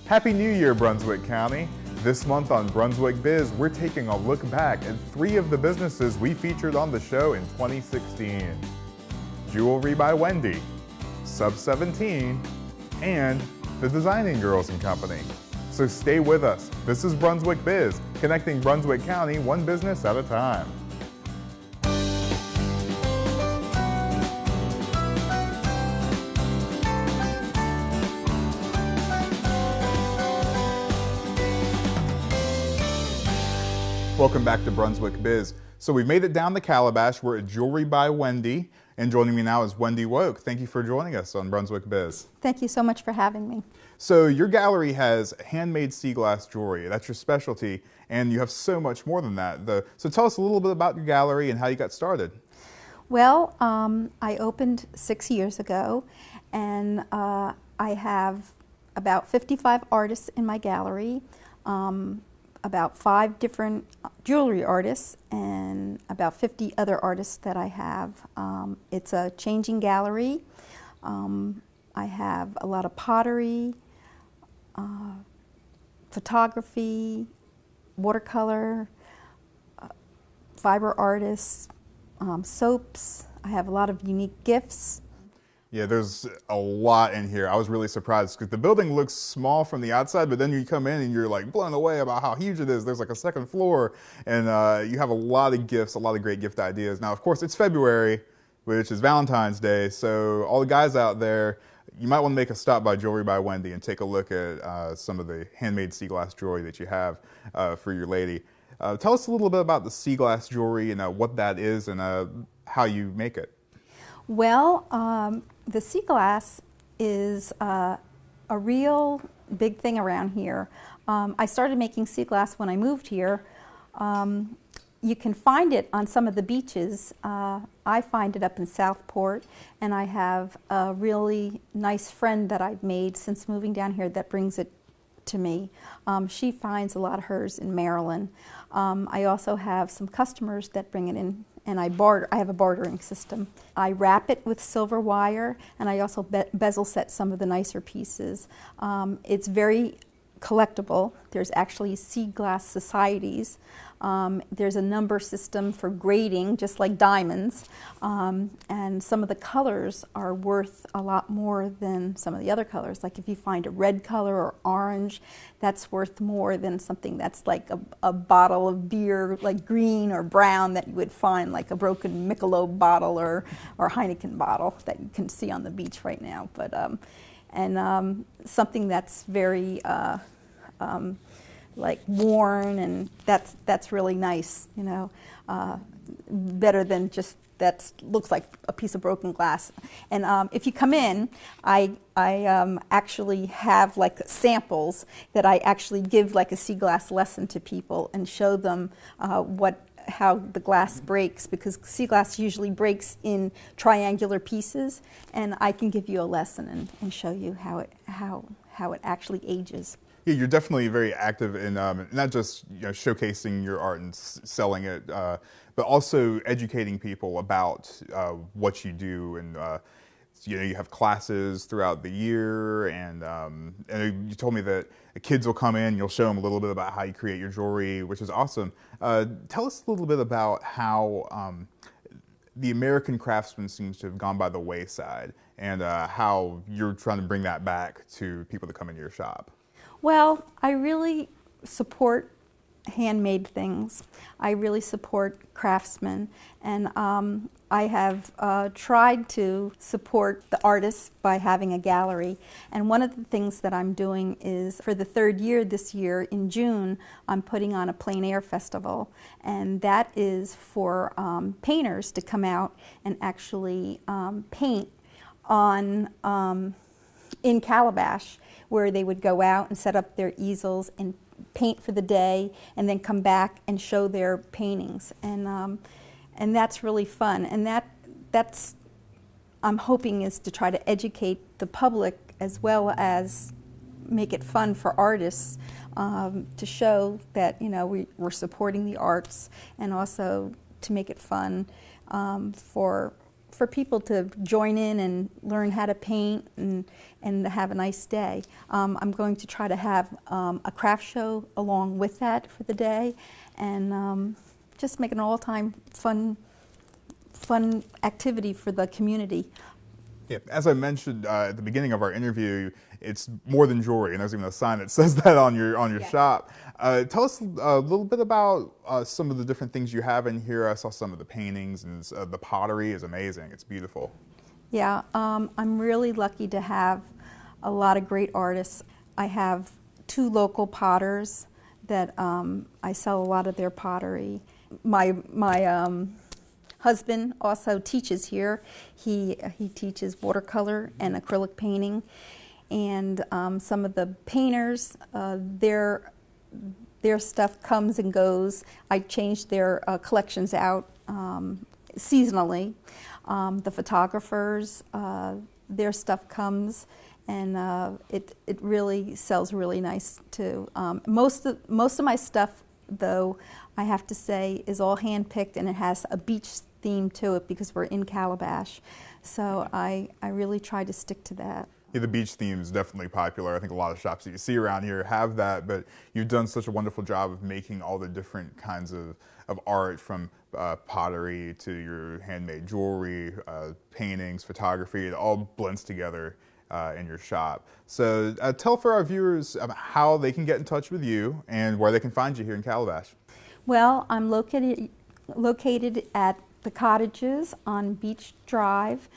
Happy New Year, Brunswick County! This month on Brunswick Biz, we're taking a look back at 3 of the businesses we featured on the show in 2016. Jewelry by Wendy, Sub 17, and the Designing Girls and Company. So stay with us. This is Brunswick Biz, connecting Brunswick County one business at a time. Welcome back to Brunswick Biz. So we've made it down the Calabash. We're at Jewelry by Wendy, and joining me now is Wendy Woke. Thank you for joining us on Brunswick Biz. Thank you so much for having me. So your gallery has handmade sea glass jewelry. That's your specialty, and you have so much more than that. So tell us a little bit about your gallery and how you got started. Well, I opened 6 years ago, and I have about 55 artists in my gallery. About 5 different jewelry artists and about 50 other artists that I have. It's a changing gallery. I have a lot of pottery, photography, watercolor, fiber artists, soaps. I have a lot of unique gifts. Yeah, there's a lot in here. I was really surprised because the building looks small from the outside, but then you come in and you're like blown away about how huge it is. There's like a second floor, and you have a lot of gifts, a lot of great gift ideas. Now, of course, it's February, which is Valentine's Day, so all the guys out there, you might want to make a stop by Jewelry by Wendy and take a look at some of the handmade sea glass jewelry that you have for your lady. Tell us a little bit about the sea glass jewelry and what that is and how you make it. Well, the sea glass is a real big thing around here. I started making sea glass when I moved here. You can find it on some of the beaches. I find it up in Southport, and I have a really nice friend that I've made since moving down here that brings it to me. She finds a lot of hers in Maryland. I also have some customers that bring it in, and I have a bartering system. I wrap it with silver wire, and I also bezel set some of the nicer pieces. It's very collectible. There's actually sea glass societies. There's a number system for grading, just like diamonds, and some of the colors are worth a lot more than some of the other colors. Like if you find a red color or orange, that's worth more than something that's like a bottle of beer, like green or brown, that you would find like a broken Michelob bottle or Heineken bottle that you can see on the beach right now. But something that's very like worn, and that's really nice, you know, better than just that looks like a piece of broken glass. And if you come in, I actually have like samples that I actually give like a sea glass lesson to people and show them how the glass breaks, because sea glass usually breaks in triangular pieces, and I can give you a lesson and show you how it actually ages. Yeah, you're definitely very active in not just showcasing your art and selling it, but also educating people about what you do. And you have classes throughout the year, and you told me that kids will come in, you'll show them a little bit about how you create your jewelry, which is awesome. Tell us a little bit about how the American craftsman seems to have gone by the wayside, and how you're trying to bring that back to people that come into your shop. Well, I really support handmade things. I really support craftsmen, and I have tried to support the artists by having a gallery. And one of the things that I'm doing is, for the 3rd year this year, in June, I'm putting on a plein air festival, and that is for painters to come out and actually paint on in Calabash, where they would go out and set up their easels and paint for the day, and then come back and show their paintings, and that's really fun. And that's I'm hoping is to try to educate the public as well as make it fun for artists, to show that we're supporting the arts, and also to make it fun for for people to join in and learn how to paint and have a nice day. I'm going to try to have a craft show along with that for the day, and just make an all-time fun activity for the community. Yeah, as I mentioned at the beginning of our interview, it's more than jewelry, and there's even a sign that says that on your yes. shop. Tell us a little bit about some of the different things you have in here. I saw some of the paintings, and the pottery is amazing. It's beautiful. Yeah, I'm really lucky to have a lot of great artists. I have 2 local potters that I sell a lot of their pottery. My husband also teaches here. He teaches watercolor and acrylic painting, and some of the painters, their stuff comes and goes. I change their collections out seasonally. The photographers, their stuff comes, and it really sells really nice too. Most of my stuff, though, I have to say, is all hand-picked, and it has a beach theme to it because we're in Calabash. So I really try to stick to that. Yeah, the beach theme is definitely popular. I think a lot of shops that you see around here have that, but you've done such a wonderful job of making all the different kinds of art, from pottery to your handmade jewelry, paintings, photography. It all blends together in your shop. So tell for our viewers how they can get in touch with you and where they can find you here in Calabash. Well, I'm located at the Cottages on Beach Drive.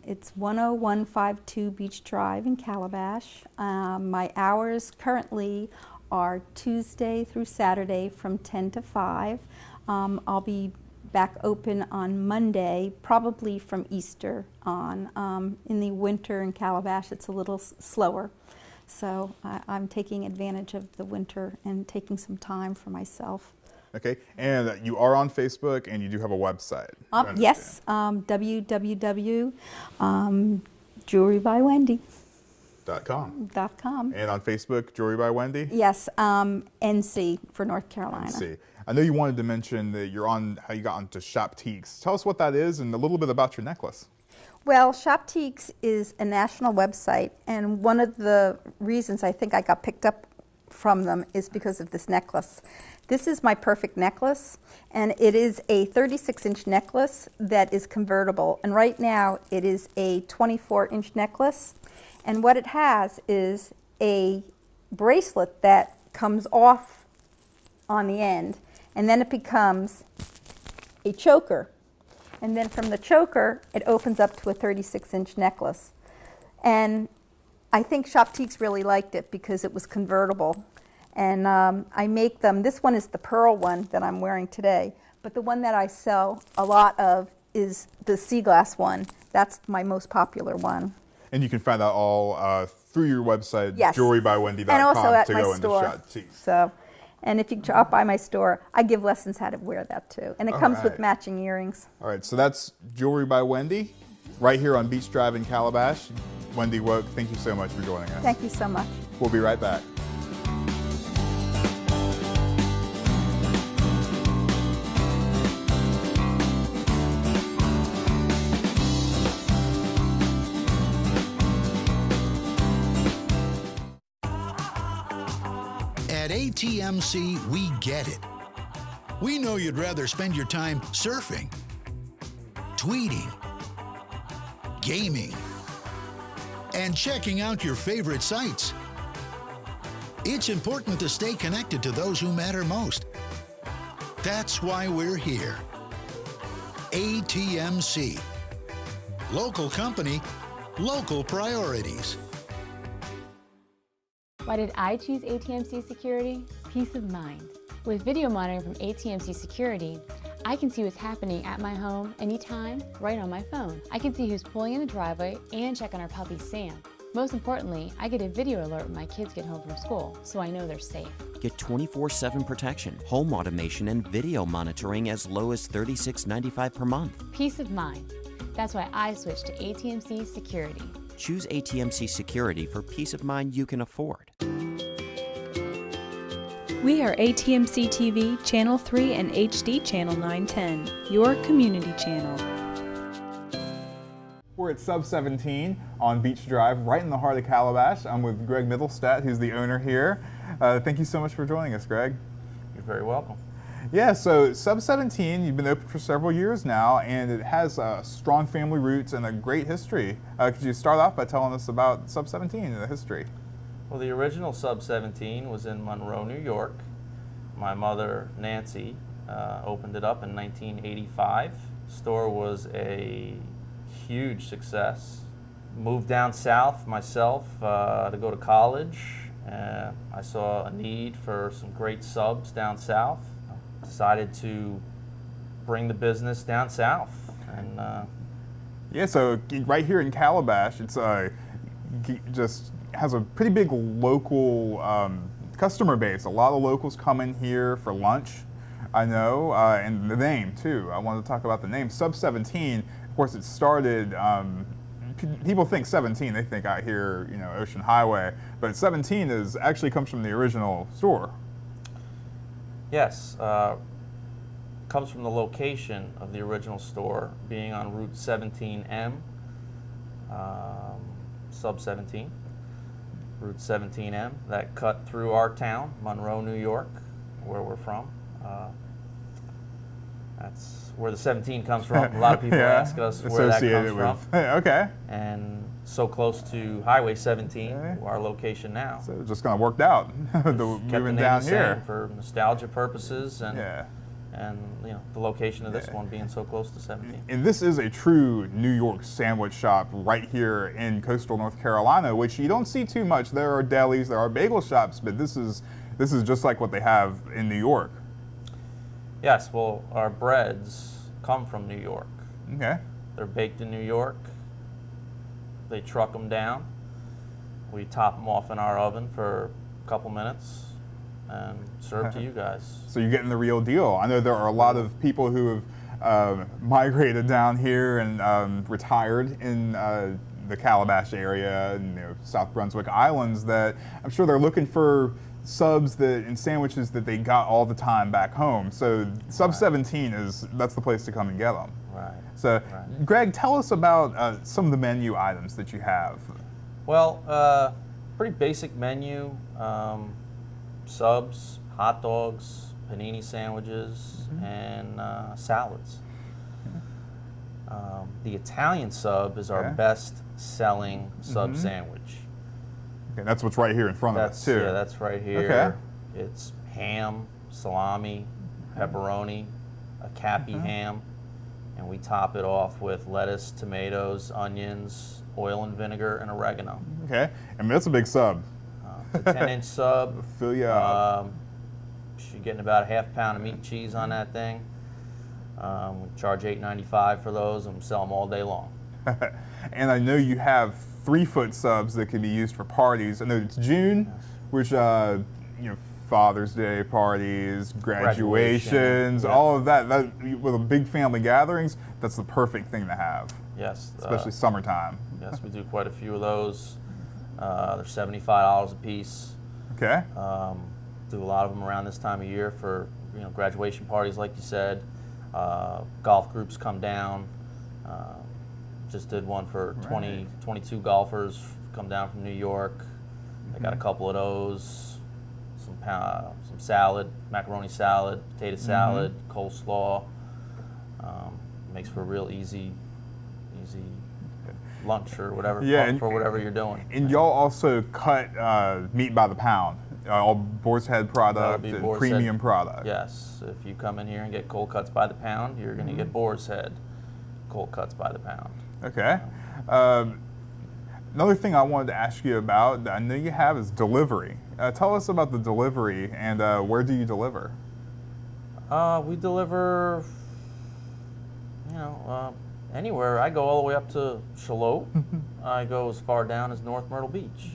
It's 10152 Beach Drive in Calabash. My hours currently are Tuesday through Saturday from 10 to 5. I'll be back open on Monday, probably from Easter on. In the winter in Calabash, it's a little slower. So I'm taking advantage of the winter and taking some time for myself. Okay, and you are on Facebook, and you do have a website. Yes, www.jewelrybywendy.com. And on Facebook, Jewelry by Wendy? Yes, NC for North Carolina. NC. I know you wanted to mention that how you got onto Shoptiques. Tell us what that is and a little bit about your necklace. Well, Shoptiques is a national website, and one of the reasons I think I got picked up from them is because of this necklace. This is my perfect necklace, and it is a 36-inch necklace that is convertible. And right now, it is a 24-inch necklace. And what it has is a bracelet that comes off on the end, and then it becomes a choker. And then from the choker, it opens up to a 36-inch necklace. And I think Shoptiques really liked it because it was convertible. And I make them. This one is the pearl one that I'm wearing today, but the one that I sell a lot of is the sea glass one. That's my most popular one. And you can find that all through your website, yes. jewelrybywendy.com, and also at to my go store. into Shoptiques. So, and if you drop by my store, I give lessons how to wear that too. And it comes with matching earrings. All right, so that's Jewelry by Wendy, right here on Beach Drive in Calabash. Wendy Woke, thank you so much for joining us. Thank you so much. We'll be right back. At ATMC, we get it. We know you'd rather spend your time surfing, tweeting, gaming, and checking out your favorite sites. It's important to stay connected to those who matter most. That's why we're here. ATMC. Local company, local priorities. Why did I choose ATMC Security? Peace of mind. With video monitoring from ATMC Security, I can see what's happening at my home anytime, right on my phone. I can see who's pulling in the driveway and check on our puppy Sam. Most importantly, I get a video alert when my kids get home from school, so I know they're safe. Get 24/7 protection, home automation, and video monitoring as low as $36.95 per month. Peace of mind. That's why I switched to ATMC Security. Choose ATMC Security for peace of mind you can afford. We are ATMC TV, Channel 3 and HD Channel 910, your community channel. We're at Sub 17 on Beach Drive, right in the heart of Calabash. I'm with Greg Middlestadt, who's the owner here. Thank you so much for joining us, Greg. You're very welcome. Yeah, so Sub 17, you've been open for several years now, and it has strong family roots and a great history. Could you start off by telling us about Sub 17 and the history? Well, the original Sub 17 was in Monroe, New York. My mother, Nancy, opened it up in 1985. The store was a huge success. Moved down south myself to go to college. I saw a need for some great subs down south. Decided to bring the business down south. And yeah, so right here in Calabash, it's just has a pretty big local customer base. A lot of locals come in here for lunch, I know, and the name too. I wanted to talk about the name. Sub 17, of course, it started, people think 17, they think out here, you know, Ocean Highway, but 17 actually comes from the original store. yes, comes from the location of the original store being on Route 17M, Sub 17. Route 17M, that cut through our town, Monroe, New York, where we're from. That's where the 17 comes from. A lot of people Yeah, ask us where that comes from. Okay. And so close to Highway 17, Okay. our location now. So it just kind of worked out, Kept the moving name down the same here. for nostalgia purposes and Yeah. you know, the location of this Yeah. one being so close to 17. And this is a true New York sandwich shop right here in coastal North Carolina, which you don't see too much. There are delis, there are bagel shops, but this is just like what they have in New York. Yes, well, our breads come from New York. Okay. They're baked in New York. They truck them down. We top them off in our oven for a couple minutes and serve to you guys. So you're getting the real deal. I know there are a lot of people who have migrated down here and retired in the Calabash area and, you know, South Brunswick Islands that I'm sure they're looking for subs and sandwiches that they got all the time back home. So Sub 17 that's the place to come and get them. Right. So Right. Greg, tell us about some of the menu items that you have. Well, pretty basic menu. Subs, hot dogs, panini sandwiches, and salads. The Italian sub is our Okay. best selling sub sandwich. Okay, that's what's right here in front of us too. Yeah, that's right here. Okay. It's ham, salami, pepperoni, a cappy ham, and we top it off with lettuce, tomatoes, onions, oil and vinegar, and oregano. Okay, I mean that's a big sub. It's a 10-inch sub. Fill you up. You're getting about a half pound of meat and cheese on that thing. We charge $8.95 for those, and we sell them all day long. And I know you have 3-foot subs that can be used for parties. I know it's June, which you know, Father's Day parties, graduations, yeah. all of that. With a big family gatherings, that's the perfect thing to have, Yes. especially summertime. Yes, we do quite a few of those. They're $75 a piece. Okay. Do a lot of them around this time of year for, you know, graduation parties, like you said. Golf groups come down. Just did one for 22 golfers come down from New York. I got a couple of those. Some salad, macaroni salad, potato salad, coleslaw. Makes for a real easy lunch or whatever, Yeah, for whatever you're doing. And y'all also cut meat by the pound, all Boar's Head product That'll be and Boar's premium Head. product. Yes, if you come in here and get cold cuts by the pound, you're going to get Boar's Head cold cuts by the pound. Okay. Another thing I wanted to ask you about that I know you have is delivery. Tell us about the delivery and where do you deliver? We deliver, you know, anywhere. I go all the way up to Charlotte. I go as far down as North Myrtle Beach.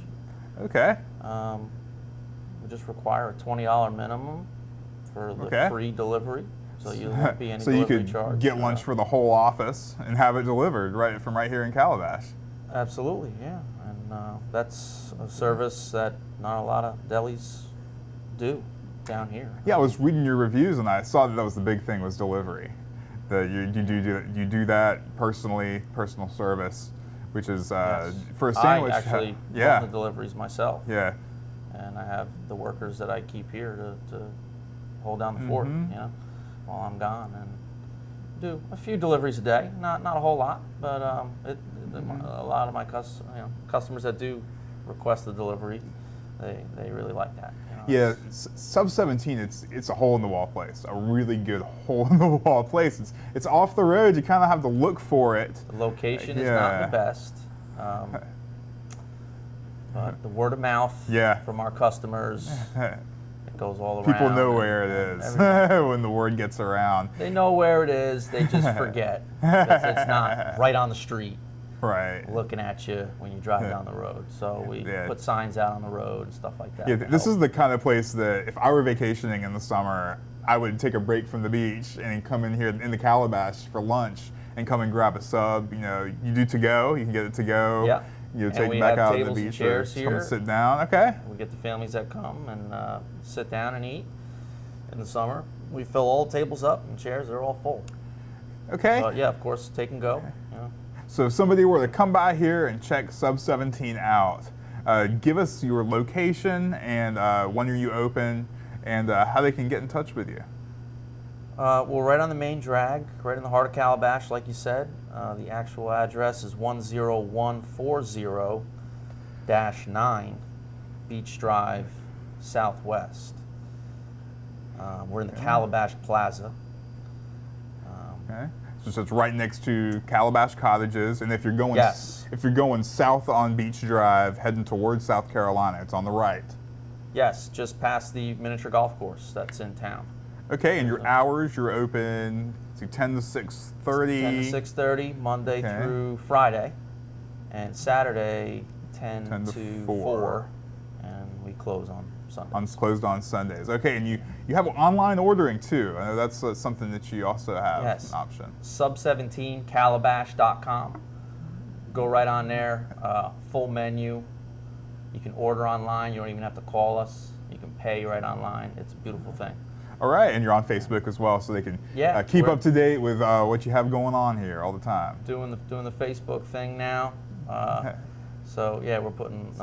Okay. We just require a $20 minimum for the free delivery, so you won't be any So you delivery could charge. get lunch for the whole office and have it delivered right here in Calabash. Absolutely, yeah. And that's a service that not a lot of delis do down here. Yeah, I was reading your reviews and I saw that was the big thing was delivery. That you do that personally, personal service. which is Yes. for a sandwich. I actually run the deliveries myself. Yeah. And I have the workers that I keep here to hold down the fort, while I'm gone, and do a few deliveries a day. Not a whole lot, but a lot of my customers that do request the delivery, they really like that. Yeah, Sub 17, it's a hole in the wall place, a really good hole in the wall place. It's off the road. You kind of have to look for it. The location is not the best, but the word of mouth from our customers, it goes all around. People know where it is when the word gets around. They know where it is. They just forget. It's not right on the street. Right. Looking at you when you drive down the road. So we put signs out on the road and stuff like that. Yeah, this is the kind of place that if I were vacationing in the summer, I would take a break from the beach and come in here in the Calabash for lunch and come and grab a sub. You do to go. You can get it to go. Yeah. You take it back out of the beach or come and sit down. Okay. We get the families that come and sit down and eat in the summer. We fill all the tables up and chairs. They're all full. Okay. But yeah, of course, take and go. So if somebody were to come by here and check Sub 17 out, give us your location and when are you open and how they can get in touch with you. We're right on the main drag, right in the heart of Calabash, like you said. The actual address is 10140-9 Beach Drive, Southwest. We're in the Calabash Plaza. Okay. So it's right next to Calabash Cottages, and if you're going south on Beach Drive, heading towards South Carolina, it's on the right. Yes, just past the miniature golf course that's in town. Okay, and your hours, you're open 10 to 6:30. 10 to 6:30, Monday through Friday, and Saturday 10 to 4, and we close on Sundays. Closed on Sundays. Okay, and you have online ordering too. I know that's something that you also have an option. Sub17calabash.com. Go right on there, full menu. You can order online. You don't even have to call us. You can pay right online. It's a beautiful thing. All right, and you're on Facebook as well, so they can keep up to date with what you have going on here all the time. Doing the Facebook thing now. So yeah, we're putting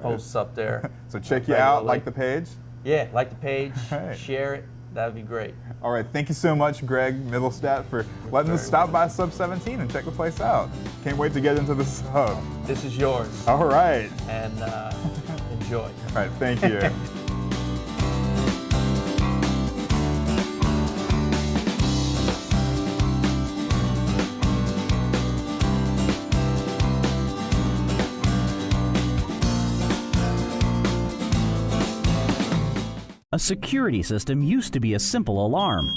posts up there. So check you out, like the page. Yeah, like the page, share it. That'd be great. All right, thank you so much, Greg Middlestat, for letting us stop by Sub 17 and check the place out. Can't wait to get into the sub. This is yours. All right. And enjoy. All right, thank you. A security system used to be a simple alarm.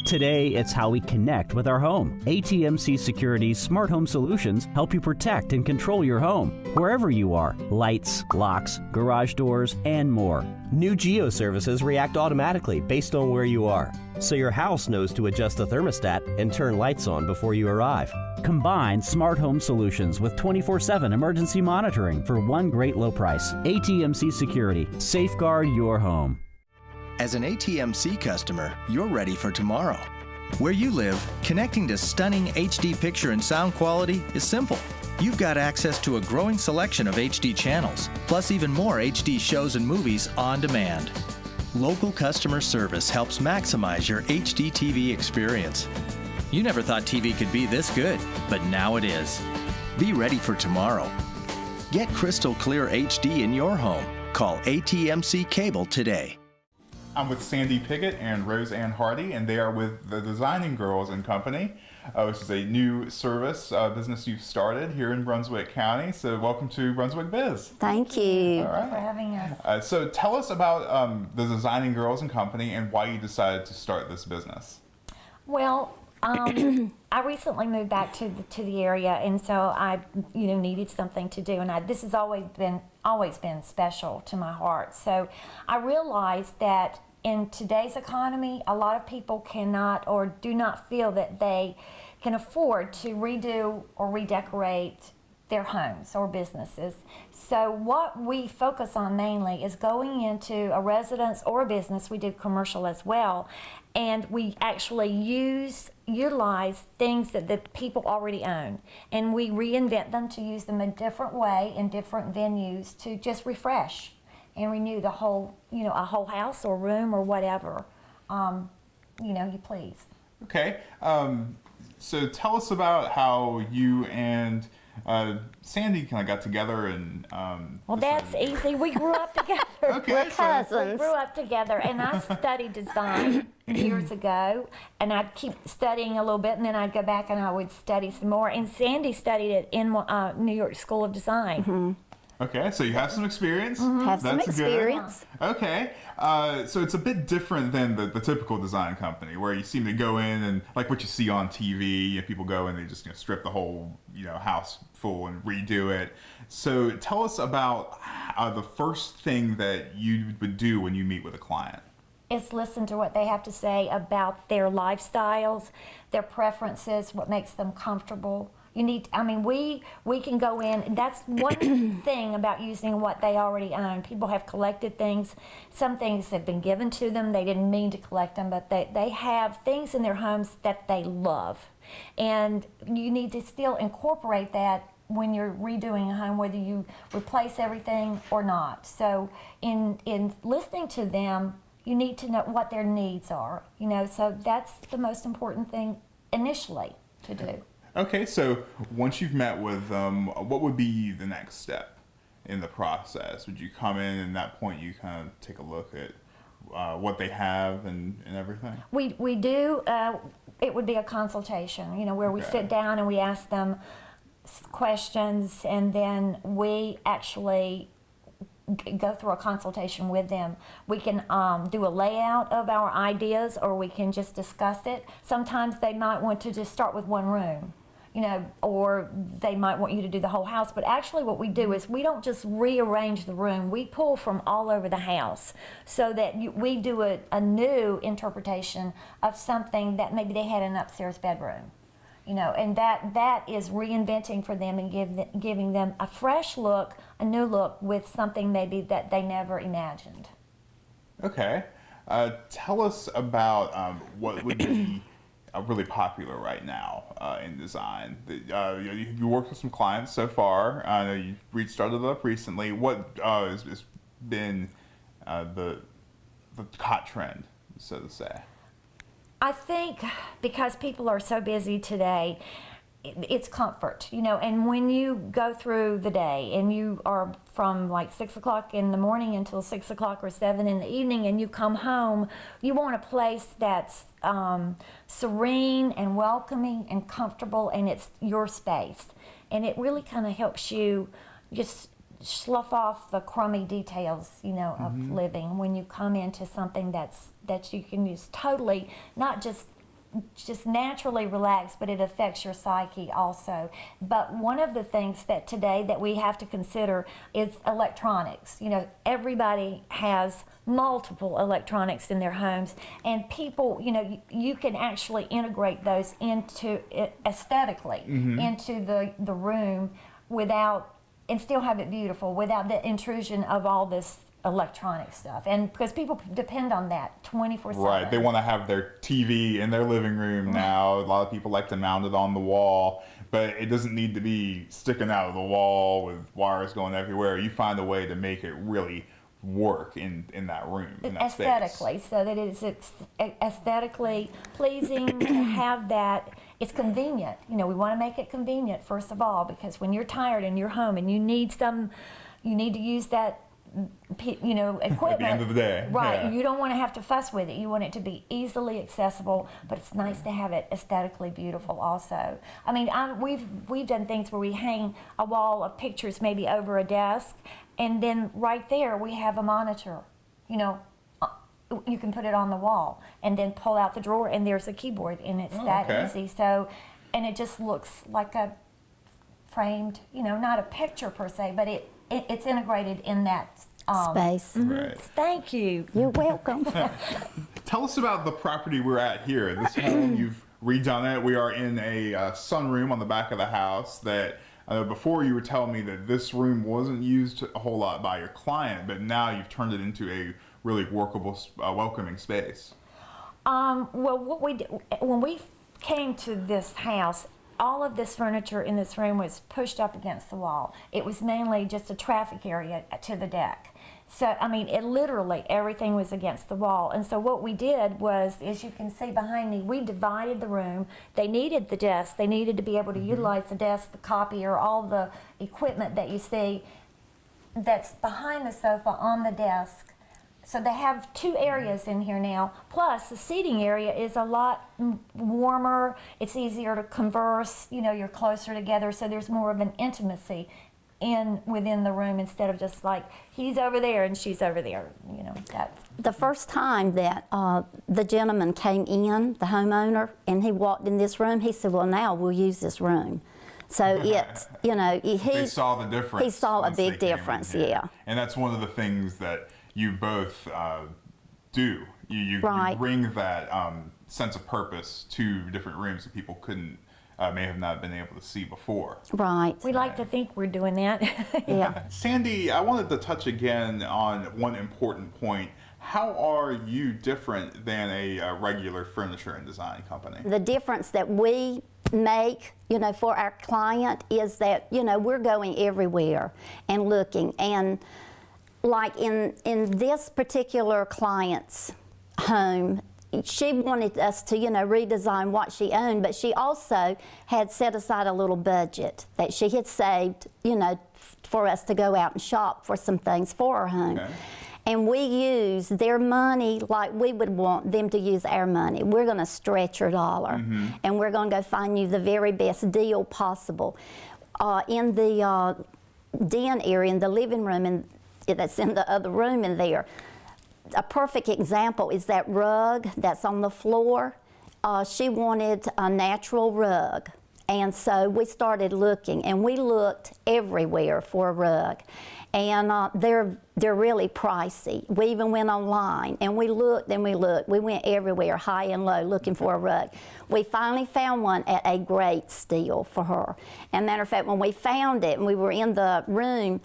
Today, it's how we connect with our home. ATMC Security's smart home solutions help you protect and control your home, wherever you are. Lights, locks, garage doors, and more. New Geo services react automatically based on where you are, so your house knows to adjust the thermostat and turn lights on before you arrive. Combine smart home solutions with 24/7 emergency monitoring for one great low price. ATMC Security. Safeguard your home. As an ATMC customer, you're ready for tomorrow. Where you live, connecting to stunning HD picture and sound quality is simple. You've got access to a growing selection of HD channels, plus even more HD shows and movies on demand. Local customer service helps maximize your HD TV experience. You never thought TV could be this good, but now it is. Be ready for tomorrow. Get crystal clear HD in your home. Call ATMC Cable today. I'm with Sandy Piggott and Rose Ann Hardy, and they are with the Designing Girls and Company, which is a new service business you've started here in Brunswick County. So welcome to Brunswick Biz. Thank you. All right. For having us. So tell us about the Designing Girls and Company and why you decided to start this business. Well, I recently moved back to the area, and so I needed something to do, and this has always been special to my heart. So I realized that in today's economy, a lot of people cannot or do not feel that they can afford to redo or redecorate their homes or businesses. So what we focus on mainly is going into a residence or a business. We do commercial as well, and we actually utilize things that the people already own, and we reinvent them to use them a different way in different venues to just refresh and renew the whole, a whole house or room or whatever, you please. Okay. So tell us about how you and Sandy kind of got together and. Well, that's easy. We grew up together. Okay, We're cousins. We grew up together, and I studied design years ago, and I'd keep studying a little bit, and then I'd go back and I would study some more. And Sandy studied it in New York School of Design. Mm-hmm. Okay, so you have some experience. Have some That's experience. Good. Okay, so it's a bit different than the typical design company, where you seem to go in and like what you see on TV, people go and they just strip the whole house full and redo it. So tell us about the first thing that you would do when you meet with a client. It's listen to what they have to say about their lifestyles, their preferences, what makes them comfortable. We can go in. That's one thing about using what they already own. People have collected things. Some things have been given to them. They didn't mean to collect them, but they have things in their homes that they love. And you need to still incorporate that when you're redoing a home, whether you replace everything or not. So in listening to them, you need to know what their needs are. So that's the most important thing initially to do. Okay, so once you've met with them, what would be the next step in the process? Would you come in and at that point you kind of take a look at what they have and everything? We do. It would be a consultation, where we sit down and we ask them questions, and then we actually go through a consultation with them. We can do a layout of our ideas, or we can just discuss it. Sometimes they might want to just start with one room, or they might want you to do the whole house. But actually what we do is we don't just rearrange the room. We pull from all over the house so that we do a new interpretation of something that maybe they had in an upstairs bedroom. And that is reinventing for them and giving them a fresh look, a new look with something maybe that they never imagined. Okay. Tell us about what would be really popular right now in design. You worked with some clients so far. I know you've restarted it up recently. What has been the hot trend, so to say? I think because people are so busy today, it's comfort, and when you go through the day and you are from like 6 o'clock in the morning until 6 o'clock or 7 in the evening, and you come home, you want a place that's serene and welcoming and comfortable, and it's your space. And it really kind of helps you just slough off the crummy details, of living when you come into something that you can use totally, not just naturally relax, but it affects your psyche also. But one of the things that today that we have to consider is electronics. Everybody has multiple electronics in their homes, and people, you can actually integrate those into aesthetically into the room and still have it beautiful without the intrusion of all this electronic stuff. And because people depend on that 24/7. Right, they want to have their TV in their living room now. A lot of people like to mount it on the wall, but it doesn't need to be sticking out of the wall with wires going everywhere. You find a way to make it really work in that room, in that aesthetically, space. so that it is aesthetically pleasing to have that. It's convenient. We want to make it convenient first of all, because when you're tired and you're home and you need to use that equipment at the end of the day, right? Yeah. You don't want to have to fuss with it. You want it to be easily accessible, but it's nice to have it aesthetically beautiful also. We've done things where we hang a wall of pictures maybe over a desk, and then right there we have a monitor. You can put it on the wall and then pull out the drawer, and there's a keyboard, and it's easy. So, and it just looks like a framed, not a picture per se, but it's integrated in that space. Right. Thank you. You're welcome. Tell us about the property we're at here. This home, you've redone it. We are in a sunroom on the back of the house that Before you were telling me that this room wasn't used a whole lot by your client, but now you've turned it into a really workable, welcoming space. Well, what we did, when we came to this house, all of this furniture in this room was pushed up against the wall. It was mainly just a traffic area to the deck. So, I mean, it literally, everything was against the wall. And so what we did was, as you can see behind me, we divided the room. They needed the desk. They needed to be able to utilize the desk, the copier, all the equipment that you see that's behind the sofa on the desk. So they have two areas in here now. Plus, the seating area is a lot warmer. It's easier to converse. You know, you're closer together, so there's more of an intimacy within the room instead of just like he's over there and she's over there. You know, that. The first time that the gentleman came in, the homeowner, and he walked in this room, he said, "Well, now we'll use this room." So it's, you know, they saw the difference. He saw a big difference, yeah. And that's one of the things that you both do. You bring that sense of purpose to different rooms that people couldn't, may have not been able to see before. Right. We like to think we're doing that. Yeah. Sandy, I wanted to touch again on one important point. How are you different than a regular furniture and design company? The difference that we make, you know, for our client is that, you know, we're going everywhere and looking. And like in this particular client's home, she wanted us to, you know, redesign what she owned, but she also had set aside a little budget that she had saved, you know, for us to go out and shop for some things for her home. Okay. And we use their money like we would want them to use our money. We're going to stretch your dollar, and we're going to go find you the very best deal possible. In the den area, in the living room, and that's in the other room in there, a perfect example is that rug that's on the floor. She wanted a natural rug. And so we started looking, and we looked everywhere for a rug. And they're really pricey. We even went online, and we looked and we looked. We went everywhere, high and low, looking for a rug. We finally found one at a great steal for her. And matter of fact, when we found it and we were in the room,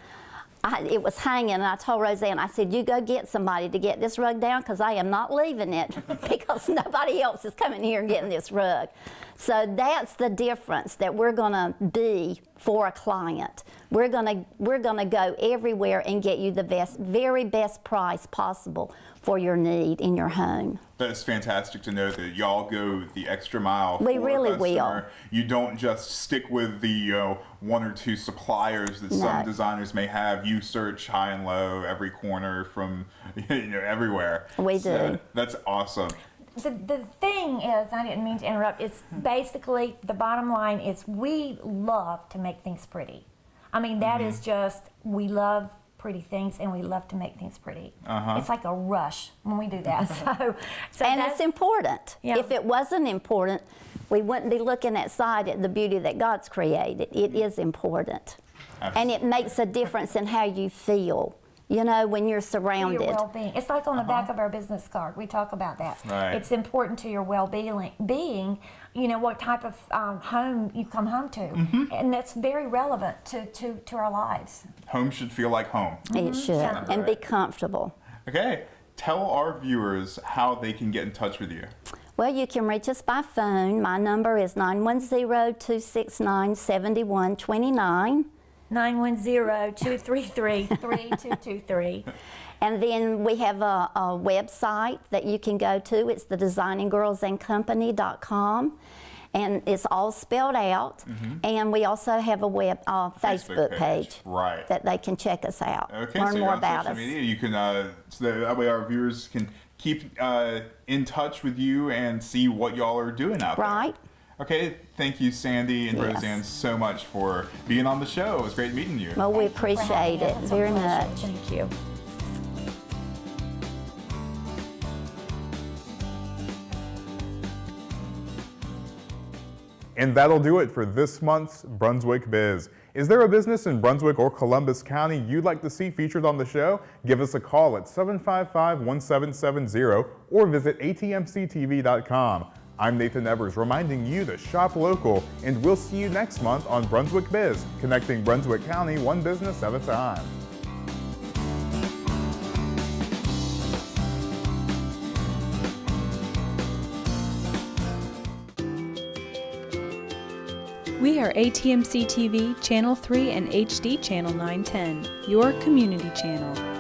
it was hanging, and I told Roseanne, I said, "You go get somebody to get this rug down, because I am not leaving it because nobody else is coming here and getting this rug." So that's the difference that we're going to be for a client. We're going to go everywhere and get you the very best price possible for your need in your home. That's fantastic to know that y'all go the extra mile. We really will. You don't just stick with the one or two suppliers that some designers may have. You search high and low, every corner from everywhere. We do. That's awesome. The thing is, I didn't mean to interrupt, it's basically the bottom line is we love to make things pretty. I mean, that is just, we love pretty things, and we love to make things pretty. It's like a rush when we do that. So and it's important. Yeah. If it wasn't important, we wouldn't be looking outside at the beauty that God's created. It is important. Absolutely. And it makes a difference in how you feel, you know, when you're surrounded. Your well-being. It's like on the back of our business card. We talk about that. Right. It's important to your well-being, you know, what type of home you come home to. And that's very relevant to our lives. Home should feel like home. It should, and be comfortable. Okay. Tell our viewers how they can get in touch with you. Well, you can reach us by phone. My number is 910-269-7129. 910-233-3223. And then we have a website that you can go to. It's thedesigninggirlsandcompany.com. And it's all spelled out. And we also have a Facebook page that they can check us out. Okay, learn so more on about social us. Media, you can, so that way our viewers can keep in touch with you and see what y'all are doing out there. Okay, thank you, Sandy and Roseanne, so much for being on the show. It was great meeting you. Well, we appreciate it very much. Thank you. And that'll do it for this month's Brunswick Biz. Is there a business in Brunswick or Columbus County you'd like to see featured on the show? Give us a call at 755-1770 or visit atmctv.com. I'm Nathan Evers, reminding you to shop local, and we'll see you next month on Brunswick Biz, connecting Brunswick County one business at a time. We are ATMC TV, Channel 3 and HD Channel 910, your community channel.